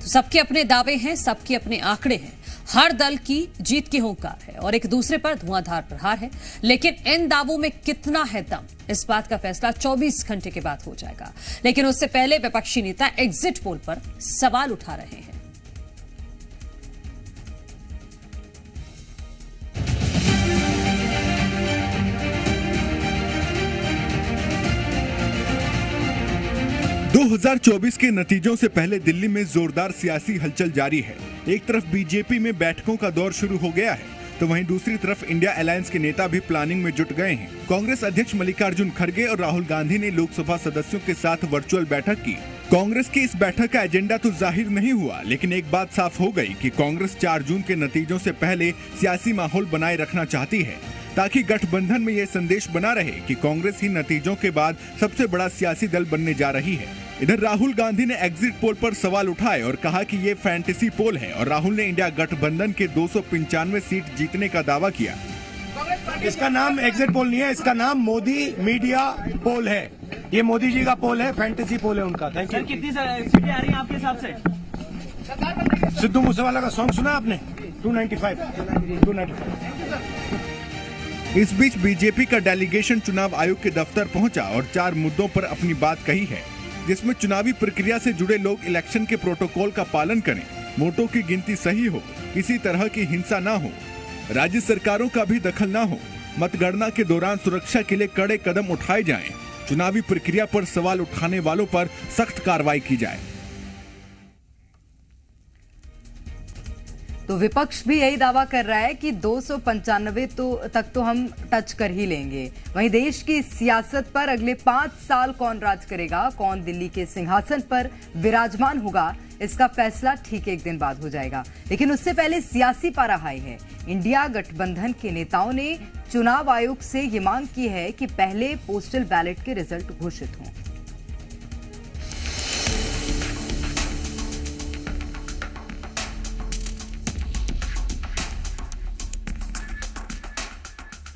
तो सबके अपने दावे हैं, सबके अपने आंकड़े हैं। हर दल की जीत की हुंकार है और एक दूसरे पर धुआंधार प्रहार है, लेकिन इन दावों में कितना है दम, इस बात का फैसला 24 घंटे के बाद हो जाएगा। लेकिन उससे पहले विपक्षी नेता एग्जिट पोल पर सवाल उठा रहे हैं। दो 2024 के नतीजों से पहले दिल्ली में जोरदार सियासी हलचल जारी है। एक तरफ बीजेपी में बैठकों का दौर शुरू हो गया है, तो वहीं दूसरी तरफ इंडिया अलायंस के नेता भी प्लानिंग में जुट गए हैं। कांग्रेस अध्यक्ष मल्लिकार्जुन खड़गे और राहुल गांधी ने लोकसभा सदस्यों के साथ वर्चुअल बैठक की। कांग्रेस की इस बैठक का एजेंडा तो जाहिर नहीं हुआ, लेकिन एक बात साफ हो गई कि कांग्रेस 4 जून के नतीजों से पहले सियासी माहौल बनाए रखना चाहती है, ताकि गठबंधन में ये संदेश बना रहे कि कांग्रेस ही नतीजों के बाद सबसे बड़ा सियासी दल बनने जा रही है। इधर राहुल गांधी ने एग्जिट पोल पर सवाल उठाए और कहा कि ये फैंटेसी पोल है, और राहुल ने इंडिया गठबंधन के 295 सीट जीतने का दावा किया। इसका नाम एग्जिट पोल नहीं है, इसका नाम मोदी मीडिया पोल है। ये मोदी जी का पोल है, फैंटेसी पोल है उनका। Thank you. कितनी सीटें आ रही हैं आपके हिसाब से? सिद्धू मूसेवाला का सॉन्ग सुना आपने? 295। इस बीच बीजेपी का डेलीगेशन चुनाव आयोग के दफ्तर पहुंचा और 4 मुद्दों पर अपनी बात कही है, जिसमें चुनावी प्रक्रिया से जुड़े लोग इलेक्शन के प्रोटोकॉल का पालन करें, वोटों की गिनती सही हो, किसी तरह की हिंसा ना हो, राज्य सरकारों का भी दखल ना हो, मतगणना के दौरान सुरक्षा के लिए कड़े कदम उठाए जाएं, चुनावी प्रक्रिया पर सवाल उठाने वालों पर सख्त कार्रवाई की जाए। तो विपक्ष भी यही दावा कर रहा है कि 295 तक तो हम टच कर ही लेंगे। वहीं देश की सियासत पर अगले 5 साल कौन राज करेगा, कौन दिल्ली के सिंहासन पर विराजमान होगा, इसका फैसला ठीक एक दिन बाद हो जाएगा। लेकिन उससे पहले सियासी पारा हाई है। इंडिया गठबंधन के नेताओं ने चुनाव आयोग से ये मांग की है कि पहले पोस्टल बैलेट के रिजल्ट घोषित हों।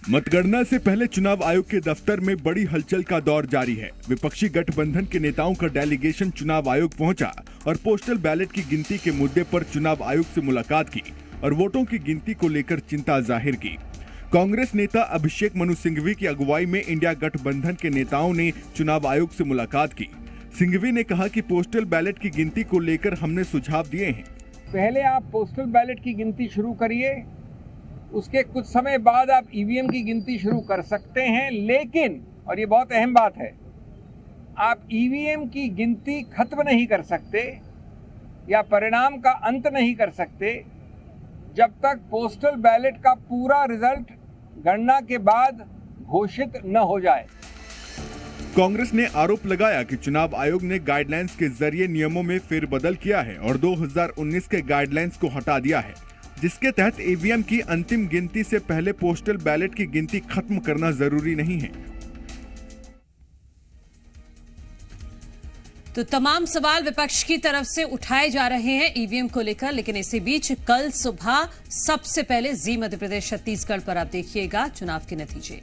मतगणना से पहले चुनाव आयोग के दफ्तर में बड़ी हलचल का दौर जारी है। विपक्षी गठबंधन के नेताओं का डेलीगेशन चुनाव आयोग पहुंचा और पोस्टल बैलेट की गिनती के मुद्दे पर चुनाव आयोग से मुलाकात की और वोटों की गिनती को लेकर चिंता जाहिर की। कांग्रेस नेता अभिषेक मनु सिंघवी की अगुवाई में इंडिया गठबंधन के नेताओं ने चुनाव आयोग से मुलाकात की। सिंघवी ने कहा कि पोस्टल बैलेट की गिनती को लेकर हमने सुझाव दिए हैं। पहले आप पोस्टल बैलेट की गिनती शुरू करिए, उसके कुछ समय बाद आप ईवीएम की गिनती शुरू कर सकते हैं, लेकिन और ये बहुत अहम बात है, आप ईवीएम की गिनती खत्म नहीं कर सकते या परिणाम का अंत नहीं कर सकते जब तक पोस्टल बैलेट का पूरा रिजल्ट गणना के बाद घोषित न हो जाए। कांग्रेस ने आरोप लगाया कि चुनाव आयोग ने गाइडलाइंस के जरिए नियमों में फेरबदल किया है और 2019 के गाइडलाइंस को हटा दिया है, जिसके तहत ईवीएम की अंतिम गिनती से पहले पोस्टल बैलेट की गिनती खत्म करना जरूरी नहीं है। तो तमाम सवाल विपक्ष की तरफ से उठाए जा रहे हैं ईवीएम को लेकर, लेकिन इसी बीच कल सुबह सबसे पहले जी मध्य प्रदेश छत्तीसगढ़ पर आप देखिएगा चुनाव के नतीजे।